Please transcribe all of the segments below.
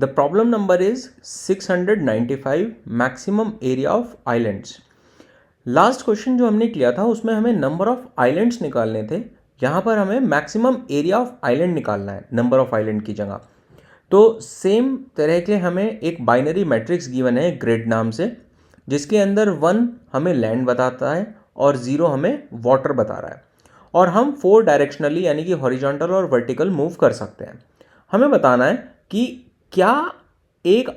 The problem number is 695 maximum area of islands. Last question जो हमने किया था उसमें हमें नंबर ऑफ आइलैंड्स निकालने थे, यहाँ पर हमें मैक्सिमम एरिया ऑफ आइलैंड निकालना है नंबर ऑफ आइलैंड की जगह। तो सेम तरह के हमें एक बाइनरी मैट्रिक्स गिवन है ग्रिड नाम से, जिसके अंदर 1 हमें लैंड बताता है और 0 हमें वाटर बता रहा है, और हम 4 डायरेक्शनली यानी कि हॉरिजॉन्टल और वर्टिकल मूव कर सकते हैं। हमें बताना है कि क्या एक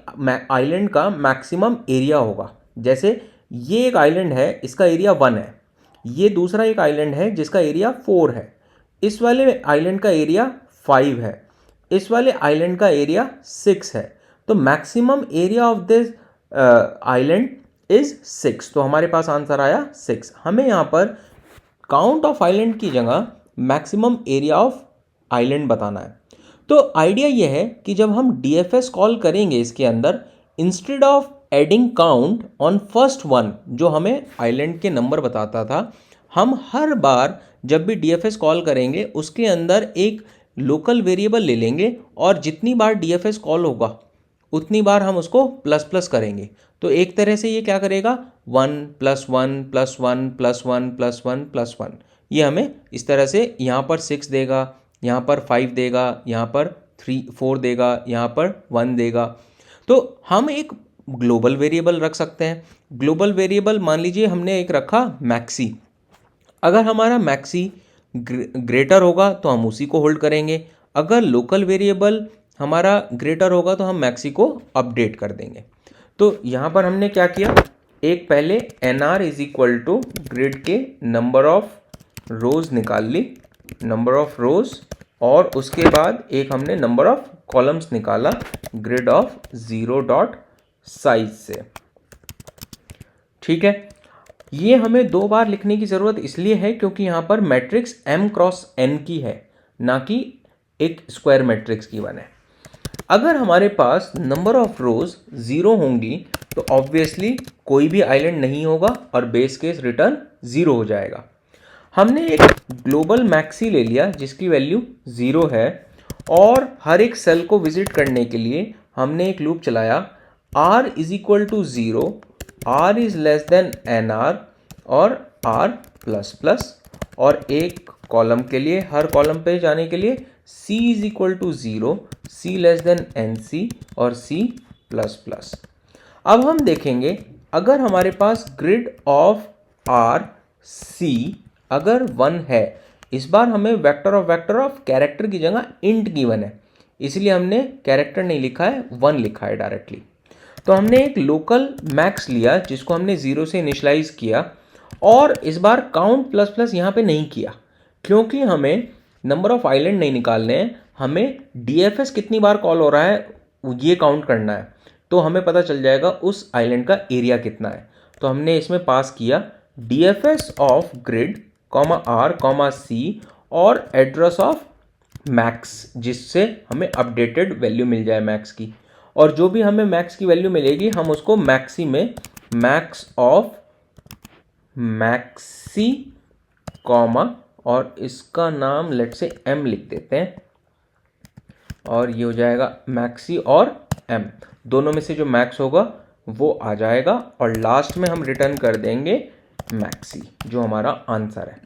आइलैंड का मैक्सिमम एरिया होगा। जैसे ये एक आइलैंड है, इसका एरिया 1 है, ये दूसरा एक आइलैंड है जिसका एरिया 4 है, इस वाले आइलैंड का एरिया 5 है, इस वाले आइलैंड का एरिया 6 है। तो maximum area of this island is 6। तो हमारे पास आंसर आया 6। हमें यहाँ पर काउंट ऑफ आइलैंड की जगह मैक्सिमम एरिया ऑफ आइलैंड बताना है। तो आइडिया यह है कि जब हम DFS कॉल करेंगे इसके अंदर, instead of adding count on first one जो हमें आइलैंड के नंबर बताता था, हम हर बार जब भी DFS कॉल करेंगे उसके अंदर एक लोकल वेरिएबल ले लेंगे और जितनी बार DFS कॉल होगा उतनी बार हम उसको प्लस प्लस करेंगे। तो एक तरह से ये क्या करेगा, 1 + 1 + 1 + 1 + 1 + 1, ये हमें इस तरह से यहाँ पर 6 देगा, यहाँ पर 5 देगा, यहाँ पर 4 देगा, यहाँ पर 1 देगा। तो हम एक ग्लोबल वेरिएबल रख सकते हैं। ग्लोबल वेरिएबल मान लीजिए हमने एक रखा मैक्सी। अगर हमारा मैक्सी ग्रेटर होगा तो हम उसी को होल्ड करेंगे, अगर लोकल वेरिएबल हमारा ग्रेटर होगा तो हम मैक्सी को अपडेट कर देंगे। तो यहाँ पर हमने क्या किया, एक पहले NR = ग्रिड के नंबर ऑफ रोज निकाल ली, नंबर ऑफ रोज, और उसके बाद एक हमने नंबर ऑफ कॉलम्स निकाला ग्रिड ऑफ 0 डॉट साइज से। ठीक है, ये हमें 2 बार लिखने की ज़रूरत इसलिए है क्योंकि यहाँ पर मैट्रिक्स M × N की है, ना कि एक स्क्वायर मैट्रिक्स की वन है। अगर हमारे पास नंबर ऑफ रोज 0 होंगी तो ऑब्वियसली कोई भी आइलैंड नहीं होगा और बेस केस रिटर्न 0 हो जाएगा। हमने एक ग्लोबल मैक्सी ले लिया जिसकी वैल्यू 0 है, और हर एक सेल को विजिट करने के लिए हमने एक लूप चलाया, R = 0, R is less than NR और R++, और एक कॉलम के लिए, हर कॉलम पे जाने के लिए C = 0, C less than NC और C++। अब हम देखेंगे अगर हमारे पास ग्रिड ऑफ R C अगर 1 है, इस बार हमें वेक्टर ऑफ कैरेक्टर की जगह इंट गिवन है, इसलिए हमने कैरेक्टर नहीं लिखा है, 1 लिखा है डायरेक्टली। तो हमने एक लोकल मैक्स लिया जिसको हमने 0 से इनिशलाइज किया, और इस बार काउंट प्लस प्लस यहाँ पे नहीं किया क्योंकि हमें नंबर ऑफ आइलैंड नहीं निकालने हैं, हमें DFS कितनी बार कॉल हो रहा है ये काउंट करना है, तो हमें पता चल जाएगा उस आइलैंड का एरिया कितना है। तो हमने इसमें पास किया DFS of grid R, C और एड्रेस ऑफ मैक्स, जिससे हमें अपडेटेड वैल्यू मिल जाए मैक्स की, और जो भी हमें मैक्स की वैल्यू मिलेगी हम उसको मैक्सी में मैक्स ऑफ मैक्सी कॉमा, और इसका नाम लेट से M लिख देते हैं, और ये हो जाएगा मैक्सी और M, दोनों में से जो मैक्स होगा वो आ जाएगा, और लास्ट में हम रिटर्न कर देंगे मैक्सी जो हमारा आंसर है।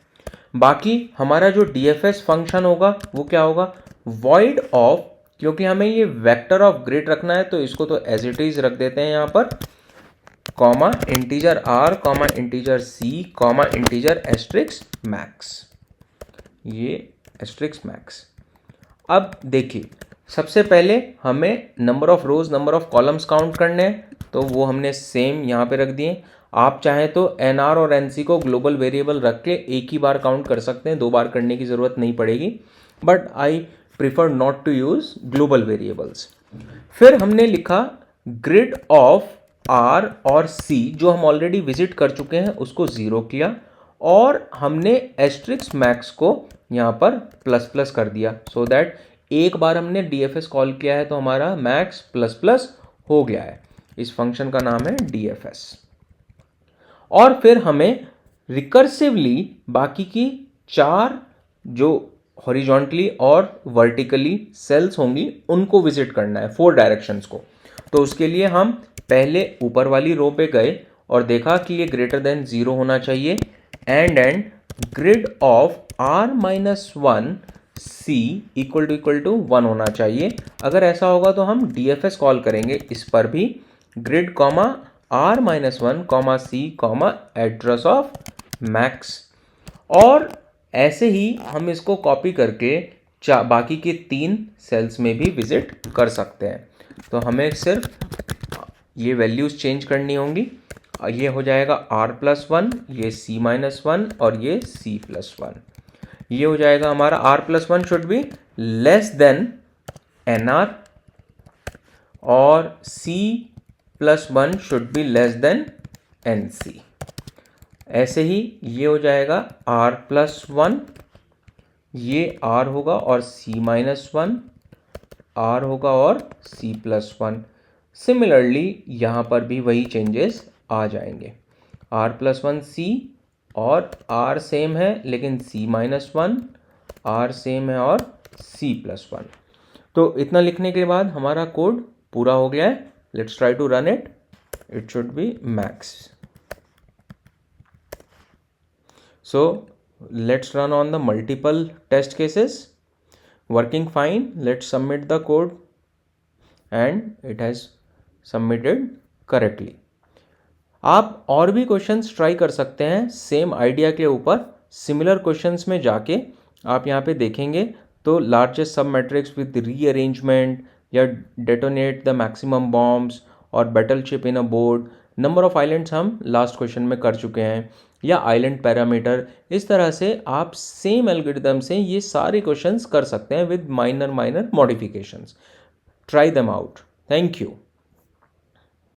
बाकी हमारा जो DFS फंक्शन होगा वो क्या होगा, वॉइड ऑफ, क्योंकि हमें ये वेक्टर ऑफ ग्रिड रखना है तो इसको तो एज इट इज रख देते हैं यहाँ पर, comma integer R, integer C, integer asterisk max, ये एस्ट्रिक्स मैक्स। अब देखिए सबसे पहले हमें number of rows, number of columns count करने हैं, तो वो हमने सेम यहाँ पे रख दिए। आप चाहें तो NR और NC को ग्लोबल वेरिएबल रख के एक ही बार काउंट कर सकते हैं, 2 बार करने की ज़रूरत नहीं पड़ेगी, but I prefer not to use global variables. फिर हमने लिखा ग्रिड ऑफ R और C जो हम ऑलरेडी विजिट कर चुके हैं उसको 0 किया, और हमने एस्ट्रिक्स मैक्स को यहाँ पर प्लस प्लस कर दिया, सो दैट एक बार हमने DFS कॉल किया है तो हमारा मैक्स प्लस प्लस हो गया है। इस फंक्शन का नाम है DFS। और फिर हमें रिकर्सिवली बाकी की 4 जो हॉरिजॉन्टली और वर्टिकली सेल्स होंगी उनको विजिट करना है 4 डायरेक्शंस को। तो उसके लिए हम पहले ऊपर वाली रो पे गए और देखा कि ये ग्रेटर देन 0 होना चाहिए and grid of r-1 c equal to 1 होना चाहिए। अगर ऐसा होगा तो हम DFS कॉल करेंगे इस पर भी, grid comma r-1 comma c comma address of max. और ऐसे ही हम इसको कॉपी करके बाकी के 3 सेल्स में भी विजिट कर सकते हैं। तो हमें सिर्फ ये वैल्यूज़ चेंज करनी होंगी। ये हो जाएगा r+1, ये c-1 और ये c+1। ये हो जाएगा हमारा r+1 should be less than nr और c+1 should be less than nc। ऐसे ही ये हो जाएगा r+1, ये r होगा और c-1 r होगा और c+1। सिमिलरली यहाँ पर भी वही चेंजेस आ जाएंगे, r+1 c और r सेम है लेकिन c-1 r सेम है और c+1। तो इतना लिखने के बाद हमारा कोड पूरा हो गया है। Let's try to run it. It should be max. So let's run on the multiple test cases. Working fine. Let's submit the code and it has submitted correctly. आप और भी क्वेश्चंस ट्राई कर सकते हैं सेम आइडिया के ऊपर। Similar questions में जाके आप यहाँ पे देखेंगे तो लार्जेस्ट सब मैट्रिक्स विद रीअरेंजमेंट या डेटोनेट द मैक्सिमम बॉम्ब्स और battle chip in a board, number of islands हम लास्ट क्वेश्चन में कर चुके हैं, या आइलैंड पैरामीटर। इस तरह से आप सेम एल्गोरिथम से ये सारे क्वेश्चंस कर सकते हैं with minor modifications. Try them out. Thank you.